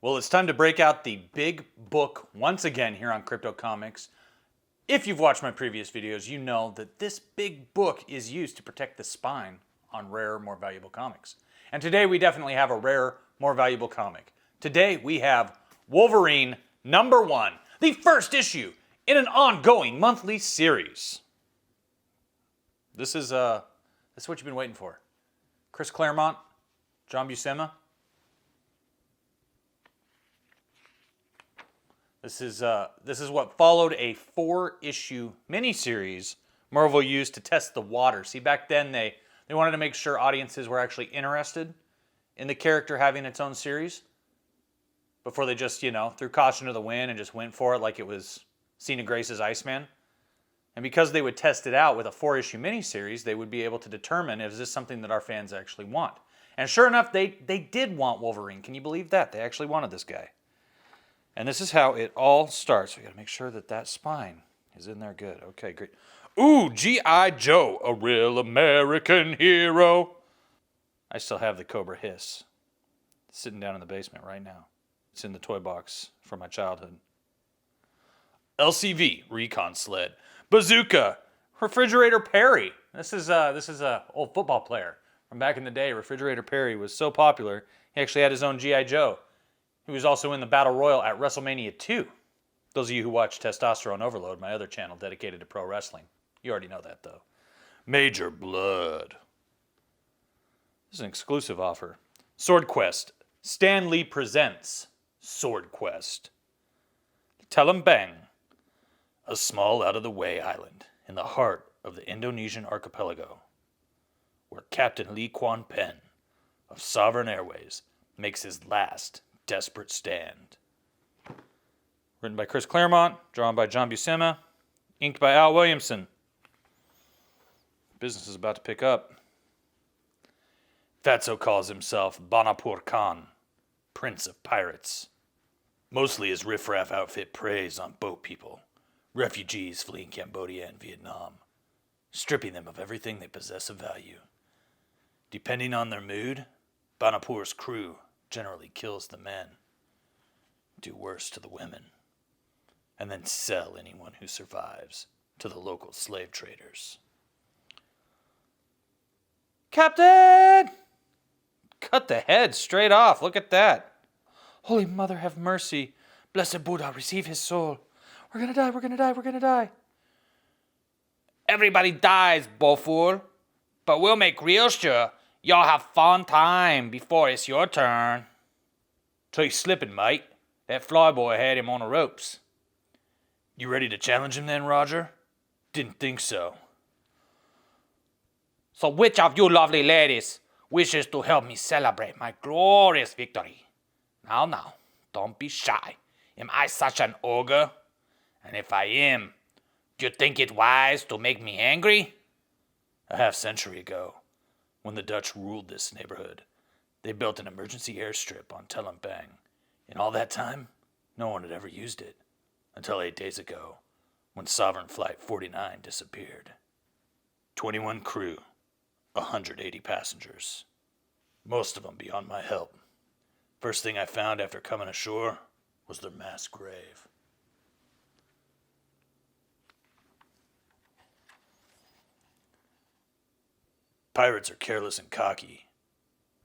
Well, it's time to break out the big book once again here on Crypto Comics. If you've watched my previous videos, you know that this big book is used to protect the spine on rare, more valuable comics. And today we definitely have a rare, more valuable comic. Today we have Wolverine #1, the first issue in an ongoing monthly series. This is what you've been waiting for. Chris Claremont, John Buscema. This is what followed a 4-issue miniseries Marvel used to test the water. See, back then they wanted to make sure audiences were actually interested in the character having its own series before they just, threw caution to the wind and just went for it like it was Cena Grace's Iceman. And because they would test it out with a 4-issue miniseries, they would be able to determine, is this something that our fans actually want? And sure enough, they did want Wolverine. Can you believe that? They actually wanted this guy. And this is how it all starts. We got to make sure that spine is in there good. Okay, great. Ooh, G.I. Joe, a real American hero. I still have the Cobra Hiss sitting down in the basement right now. It's in the toy box from my childhood. LCV, Recon Sled. Bazooka, Refrigerator Perry. This is a old football player from back in the day. Refrigerator Perry was so popular, he actually had his own G.I. Joe. He was also in the Battle Royal at WrestleMania 2. Those of you who watch Testosterone Overload, my other channel dedicated to pro wrestling. You already know that, though. Major Blood. This is an exclusive offer. Sword Quest. Stan Lee presents Sword Quest. Tell 'em Bang. A small out-of-the-way island in the heart of the Indonesian archipelago, where Captain Lee Kwan Pen of Sovereign Airways makes his last desperate stand. Written by Chris Claremont, drawn by John Buscema, inked by Al Williamson. Business is about to pick up. Fatso calls himself Banapur Khan, Prince of Pirates. Mostly his riffraff outfit preys on boat people, refugees fleeing Cambodia and Vietnam, stripping them of everything they possess of value. Depending on their mood, Banapur's crew generally kills the men, do worse to the women, and then sell anyone who survives to the local slave traders. Captain! Cut the head straight off. Look at that. Holy Mother, have mercy. Blessed Buddha, receive his soul. We're gonna die, we're gonna die, we're gonna die. Everybody dies, Bofool. But we'll make real sure y'all have fun time before it's your turn. So he's slipping, mate. That flyboy had him on the ropes. You ready to challenge him then, Roger? Didn't think so. So which of you lovely ladies wishes to help me celebrate my glorious victory? Now, don't be shy. Am I such an ogre? And if I am, do you think it wise to make me angry? A half-century ago, when the Dutch ruled this neighborhood, they built an emergency airstrip on Tell 'em Bang. In all that time, no one had ever used it, until 8 days ago, when Sovereign Flight 49 disappeared. 21 crew, 180 passengers, most of them beyond my help. First thing I found after coming ashore was their mass grave. Pirates are careless and cocky.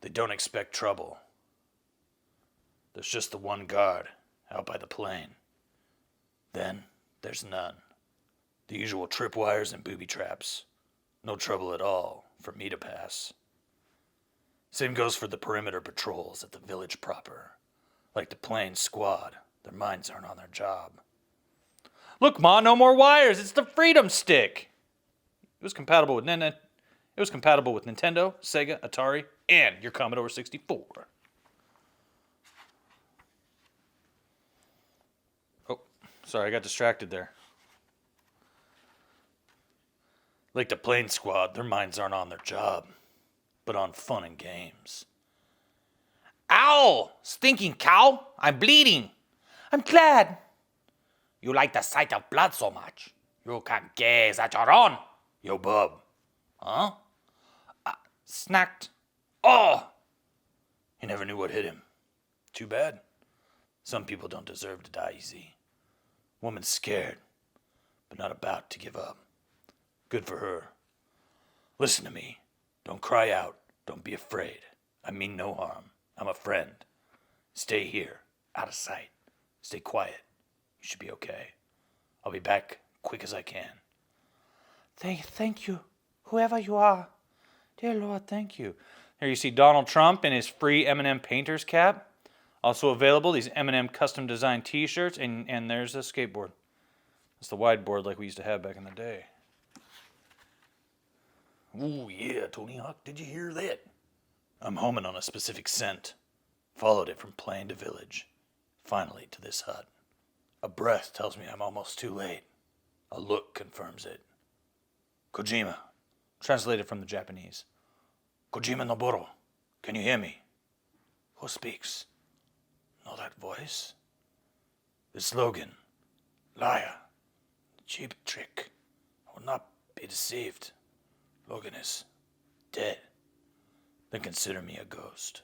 They don't expect trouble. There's just the one guard out by the plane. Then there's none. The usual tripwires and booby traps. No trouble at all for me to pass. Same goes for the perimeter patrols at the village proper. Like the plane squad, their minds aren't on their job. Look, Ma, no more wires. It's the Freedom Stick. It was compatible with Nintendo, Sega, Atari, and your Commodore 64. Oh, sorry, I got distracted there. Like the plane squad, their minds aren't on their job, but on fun and games. Ow! Stinking cow! I'm bleeding! I'm glad! You like the sight of blood so much, you can gaze at your own. Yo, bub. Huh? Snacked. Oh! He never knew what hit him. Too bad. Some people don't deserve to die easy. Woman's scared, but not about to give up. Good for her. Listen to me. Don't cry out. Don't be afraid. I mean no harm. I'm a friend. Stay here, out of sight. Stay quiet. You should be okay. I'll be back quick as I can. Thank you, whoever you are. Dear Lord, thank you. Here you see Donald Trump in his free M&M painter's cap. Also available, these M&M custom designed t-shirts, and there's a skateboard. It's the wide board like we used to have back in the day. Ooh, yeah, Tony Hawk, did you hear that? I'm homing on a specific scent. Followed it from plane to village. Finally to this hut. A breath tells me I'm almost too late. A look confirms it. Kojima. Translated from the Japanese. Kojima Noboro. Can you hear me? Who speaks? Know that voice? This Logan. Liar. Cheap trick. I will not be deceived. Logan is dead. Then consider me a ghost.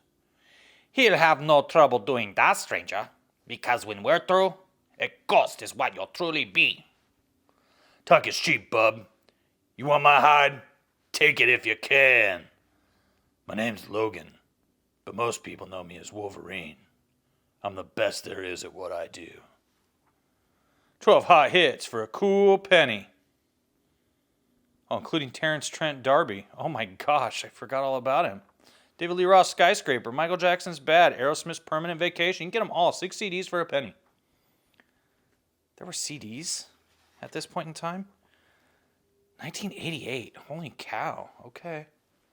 He'll have no trouble doing that, stranger, because when we're through, a ghost is what you'll truly be. Talk is cheap, bub. You want my hide? Take it if you can. My name's Logan, but most people know me as Wolverine. I'm the best there is at what I do. 12 hot hits for a cool penny. Oh, including Terrence Trent D'Arby. Oh my gosh, I forgot all about him. David Lee Roth, Skyscraper, Michael Jackson's Bad, Aerosmith's Permanent Vacation. You can get them all, 6 CDs for a penny. There were CDs at this point in time? 1988, holy cow, okay.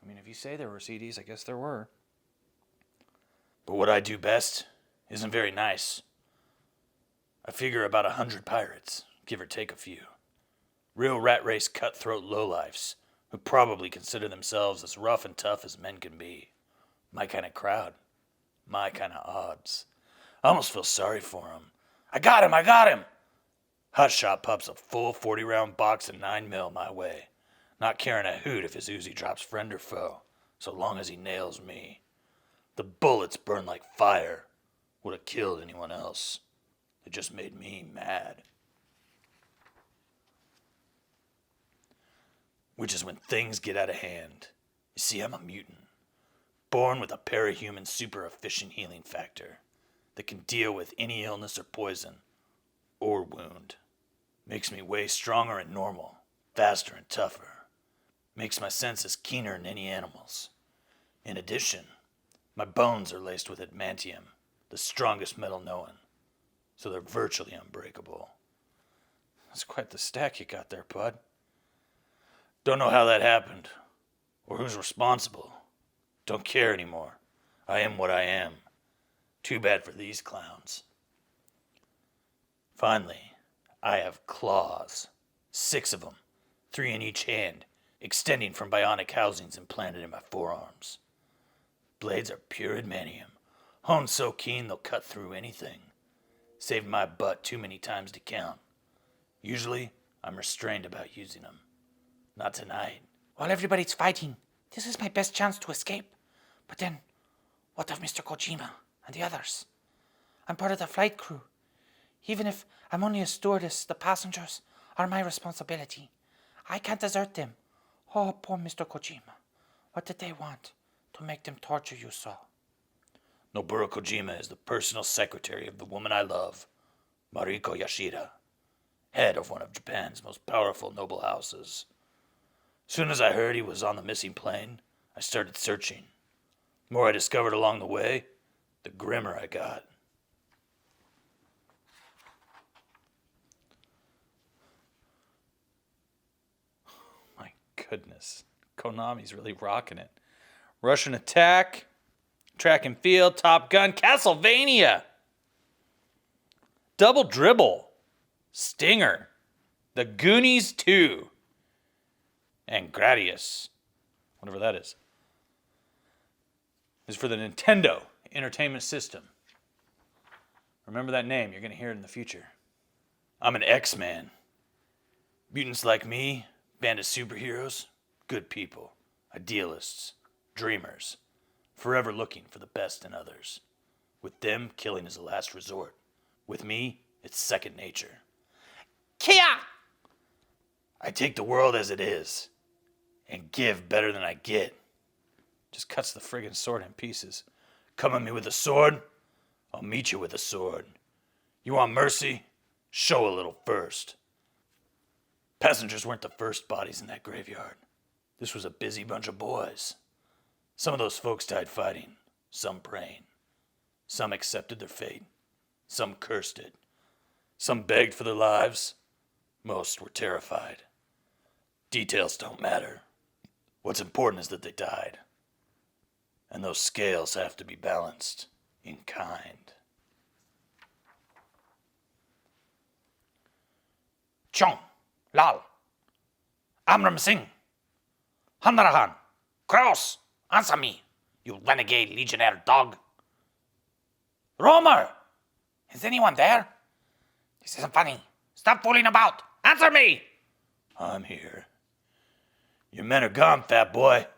I mean, if you say there were CDs, I guess there were. But what I do best isn't very nice. I figure about 100 pirates, give or take a few. Real rat race cutthroat lowlifes who probably consider themselves as rough and tough as men can be. My kind of crowd. My kind of odds. I almost feel sorry for him. I got him! Hotshot pops a full 40-round box of 9mm my way, not caring a hoot if his Uzi drops friend or foe, so long as he nails me. The bullets burn like fire. Would have killed anyone else. It just made me mad. Which is when things get out of hand. You see, I'm a mutant. Born with a parahuman super efficient healing factor that can deal with any illness or poison or wound. Makes me way stronger and normal, faster and tougher. Makes my senses keener than any animal's. In addition, my bones are laced with adamantium, the strongest metal known, so they're virtually unbreakable. That's quite the stack you got there, bud. Don't know how that happened, or who's responsible. Don't care anymore. I am what I am. Too bad for these clowns. Finally, I have claws. 6 of them, 3 in each hand, extending from bionic housings implanted in my forearms. Blades are pure adamantium, honed so keen they'll cut through anything. Saved my butt too many times to count. Usually, I'm restrained about using them. Not tonight. While everybody's fighting, this is my best chance to escape. But then, what of Mr. Kojima and the others? I'm part of the flight crew. Even if I'm only a stewardess, the passengers are my responsibility. I can't desert them. Oh, poor Mr. Kojima. What did they want to make them torture you so? Noboru Kojima is the personal secretary of the woman I love, Mariko Yashida, head of one of Japan's most powerful noble houses. Soon as I heard he was on the missing plane, I started searching. The more I discovered along the way, the grimmer I got. My goodness, Konami's really rocking it. Russian Attack, Track and Field, Top Gun, Castlevania, Double Dribble, Stinger, The Goonies 2, and Gradius, whatever that is for the Nintendo Entertainment System. Remember that name, you're going to hear it in the future. I'm an X-Man. Mutants like me, band of superheroes, good people, idealists, dreamers, forever looking for the best in others. With them, killing is a last resort. With me, it's second nature. Kia! I take the world as it is, and give better than I get. Just cuts the friggin' sword in pieces. Come at me with a sword, I'll meet you with a sword. You want mercy? Show a little first. Passengers weren't the first bodies in that graveyard. This was a busy bunch of boys. Some of those folks died fighting, some praying. Some accepted their fate, some cursed it. Some begged for their lives, most were terrified. Details don't matter. What's important is that they died. And those scales have to be balanced in kind. Chong, Lal, Amram Singh, Hanrahan, Kraus, answer me, you renegade legionnaire dog. Romer! Is anyone there? This isn't funny. Stop fooling about. Answer me! I'm here. Your men are gone, fat boy.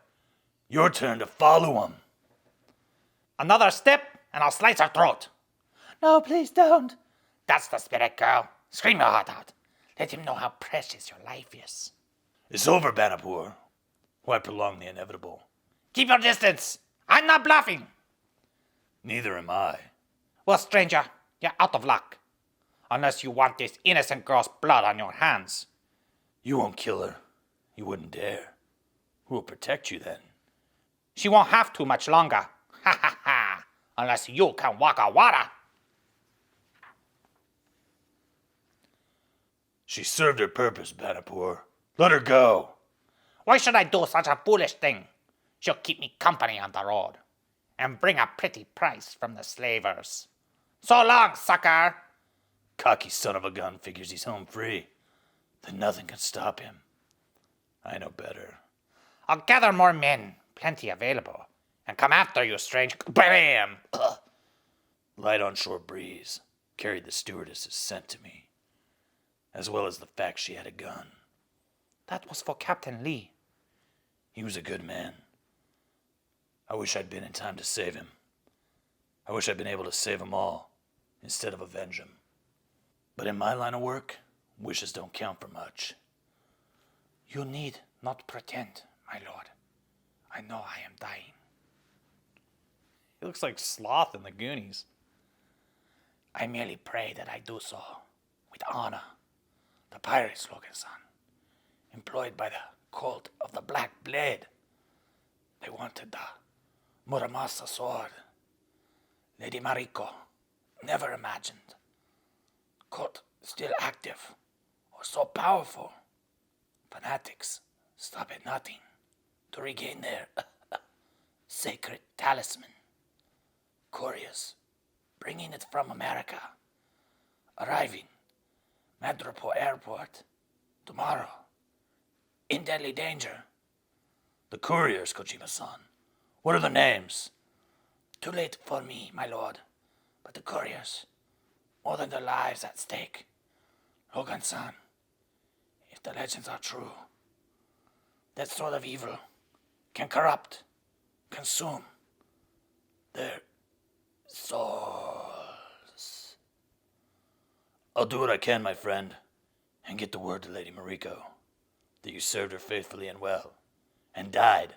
Your turn to follow them. Another step, and I'll slice her throat. No, please don't. That's the spirit, girl. Scream your heart out. Let him know how precious your life is. It's over, Banapur. Why prolong the inevitable? Keep your distance. I'm not bluffing. Neither am I. Well, stranger, you're out of luck. Unless you want this innocent girl's blood on your hands. You won't kill her. You wouldn't dare. Who will protect you then? She won't have to much longer. Ha ha ha. Unless you can waka waka. She served her purpose, Banapur. Let her go. Why should I do such a foolish thing? She'll keep me company on the road. And bring a pretty price from the slavers. So long, sucker! Cocky son of a gun figures he's home free. Then nothing can stop him. I know better. I'll gather more men, plenty available, and come after you, strange. Bam! Ugh. Light onshore breeze carried the stewardess's scent to me, as well as the fact she had a gun. That was for Captain Lee. He was a good man. I wish I'd been in time to save him. I wish I'd been able to save them all, instead of avenge him. But in my line of work, wishes don't count for much. You need not pretend, my lord. I know I am dying. He looks like Sloth in the Goonies. I merely pray that I do so with honor. The pirates, Logan son, employed by the cult of the Black Blade. They wanted the Muramasa sword. Lady Mariko never imagined. Cult still active or so powerful. Fanatics stop at nothing to regain their sacred talisman. Couriers bringing it from America, arriving Madripoor Airport tomorrow in deadly danger. The couriers, Kojima-san. What are their names? Too late for me, my lord. But the couriers, more than their lives at stake. Logan-san, if the legends are true, that sword of evil can corrupt, consume their souls. I'll do what I can, my friend, and get the word to Lady Mariko that you served her faithfully and well, and died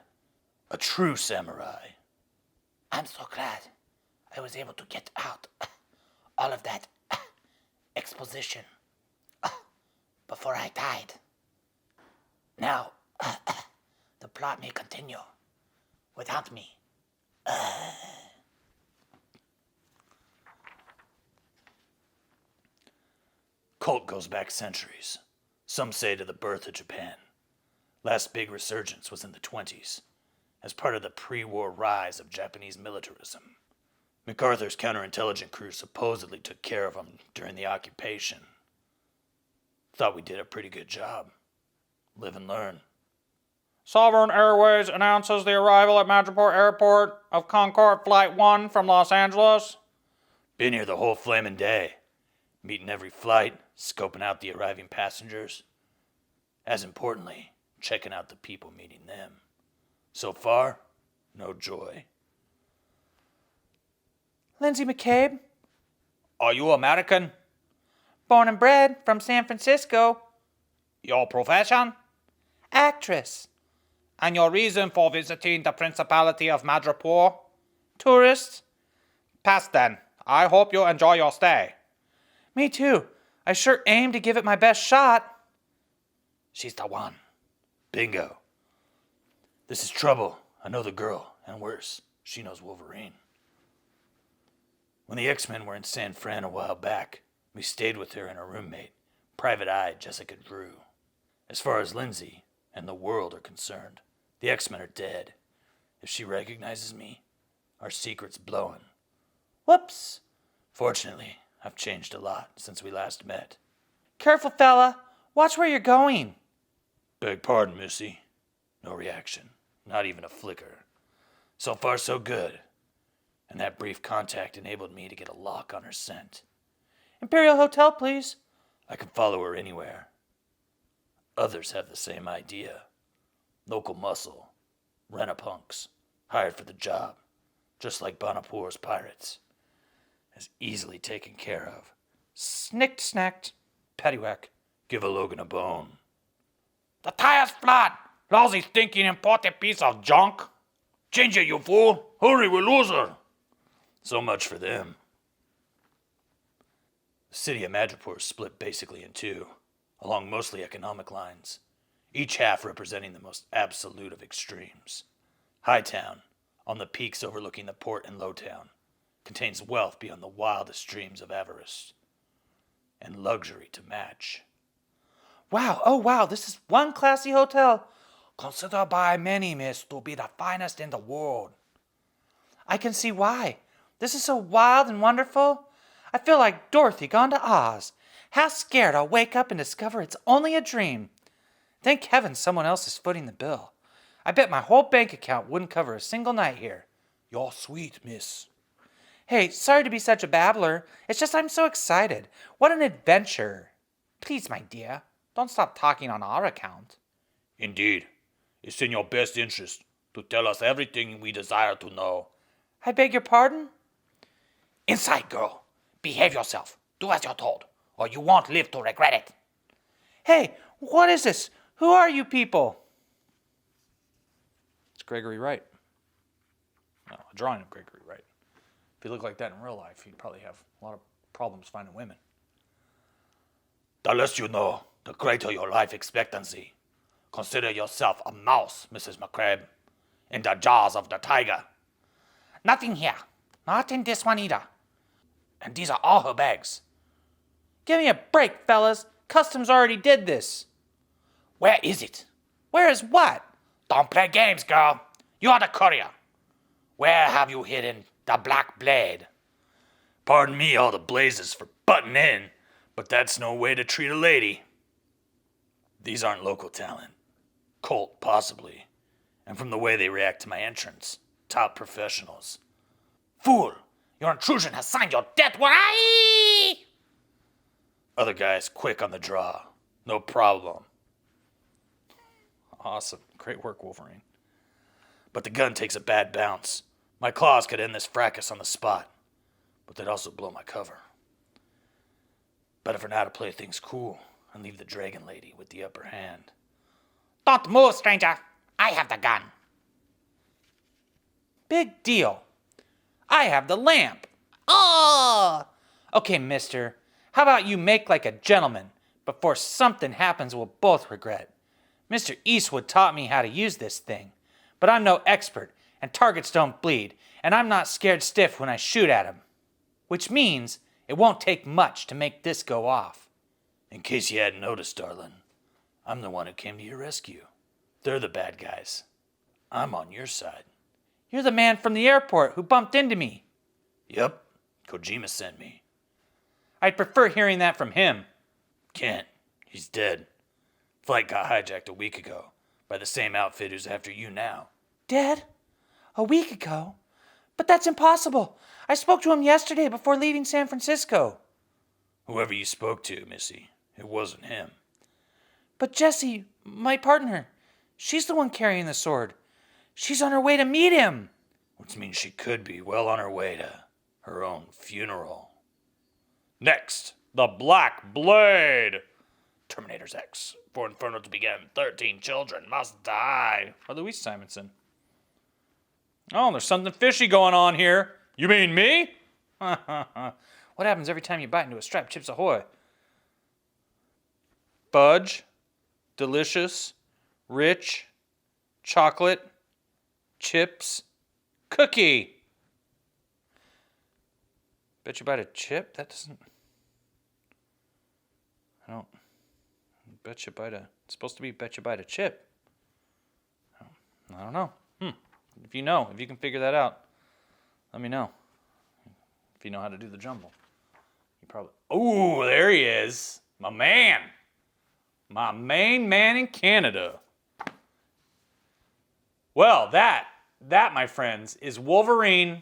a true samurai. I'm so glad I was able to get out all of that exposition before I died. Now, the plot may continue without me. Cult goes back centuries. Some say to the birth of Japan. Last big resurgence was in the 20s, as part of the pre-war rise of Japanese militarism. MacArthur's counterintelligence crew supposedly took care of them during the occupation. Thought we did a pretty good job. Live and learn. Sovereign Airways announces the arrival at Madripoor Airport of Concorde Flight 1 from Los Angeles. Been here the whole flaming day. Meeting every flight, scoping out the arriving passengers. As importantly, checking out the people meeting them. So far, no joy. Lindsay McCabe. Are you American? Born and bred from San Francisco. Your profession? Actress. And your reason for visiting the Principality of Madripoor? Tourist. Pass then. I hope you enjoy your stay. Me too. I sure aim to give it my best shot. She's the one. Bingo. This is trouble. I know the girl, and worse, she knows Wolverine. When the X-Men were in San Fran a while back, we stayed with her and her roommate, Private Eye Jessica Drew. As far as Lindsay and the world are concerned, the X-Men are dead. If she recognizes me, our secret's blowing. Whoops. Fortunately, I've changed a lot since we last met. Careful, fella. Watch where you're going. Beg pardon, Missy. No reaction. Not even a flicker. So far, so good. And that brief contact enabled me to get a lock on her scent. Imperial Hotel, please. I can follow her anywhere. Others have the same idea. Local muscle. Rent-a-punks. Hired for the job. Just like Bonapour's pirates. As easily taken care of. Snicked, snacked. Paddywhack. Give a Logan a bone. The tire's flat. Lousy, stinking, imported piece of junk. Change it, you fool! Hurry, we'll lose her! So much for them. The city of Madripoor is split basically in two, along mostly economic lines, each half representing the most absolute of extremes. Hightown, on the peaks overlooking the port and Lowtown, contains wealth beyond the wildest dreams of avarice, and luxury to match. Wow, oh wow, this is one classy hotel. Considered by many, miss, to be the finest in the world. I can see why. This is so wild and wonderful. I feel like Dorothy gone to Oz. Half scared I'll wake up and discover it's only a dream. Thank heaven someone else is footing the bill. I bet my whole bank account wouldn't cover a single night here. You're sweet, miss. Hey, sorry to be such a babbler. It's just I'm so excited. What an adventure. Please, my dear, don't stop talking on our account. Indeed. It's in your best interest to tell us everything we desire to know. I beg your pardon? Inside, girl. Behave yourself. Do as you're told, or you won't live to regret it. Hey, what is this? Who are you people? It's Gregory Wright. No, a drawing of Gregory Wright. If he looked like that in real life, he'd probably have a lot of problems finding women. The less you know, the greater your life expectancy. Consider yourself a mouse, Mrs. McCabe, in the jaws of the tiger. Nothing here. Not in this one either. And these are all her bags. Give me a break, fellas. Customs already did this. Where is it? Where is what? Don't play games, girl. You are the courier. Where have you hidden the black blade? Pardon me all the blazes for butting in, but that's no way to treat a lady. These aren't local talent. Colt, possibly. And from the way they react to my entrance, top professionals. Fool! Your intrusion has signed your death warrant! Other guys quick on the draw. No problem. Awesome. Great work, Wolverine. But the gun takes a bad bounce. My claws could end this fracas on the spot, but they'd also blow my cover. Better for now to play things cool and leave the Dragon Lady with the upper hand. Don't move, stranger. I have the gun. Big deal. I have the lamp. Oh! Okay, mister. How about you make like a gentleman before something happens we'll both regret? Mr. Eastwood taught me how to use this thing, but I'm no expert, and targets don't bleed, and I'm not scared stiff when I shoot at 'em. Which means it won't take much to make this go off. In case you hadn't noticed, darling, I'm the one who came to your rescue. They're the bad guys. I'm on your side. You're the man from the airport who bumped into me. Yep, Kojima sent me. I'd prefer hearing that from him. Can't. He's dead. Flight got hijacked a week ago by the same outfit who's after you now. Dead? A week ago? But that's impossible. I spoke to him yesterday before leaving San Francisco. Whoever you spoke to, Missy, it wasn't him. But Jessie, my partner, she's the one carrying the sword. She's on her way to meet him. Which means she could be well on her way to her own funeral. Next, the Black Blade. Terminator's X. For Inferno to begin, 13 children must die. By Louise Simonson. Oh, there's something fishy going on here. You mean me? What happens every time you bite into a striped Chips Ahoy? Budge, delicious, rich, chocolate, chips, cookie. Bet you bite a chip? That doesn't... I don't... Bet you bite a... It's supposed to be bet you bite a chip. I don't know. If you know, if you can figure that out, let me know. If you know how to do the jumble. You probably... Ooh, there he is. My man. My main man in Canada. Well, that, my friends, is Wolverine,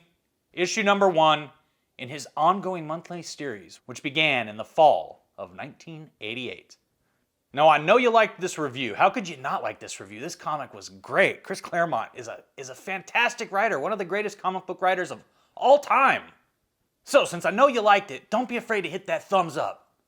issue number 1 in his ongoing monthly series, which began in the fall of 1988. Now, I know you liked this review. How could you not like this review? This comic was great. Chris Claremont is a fantastic writer, one of the greatest comic book writers of all time. So, since I know you liked it, don't be afraid to hit that thumbs up.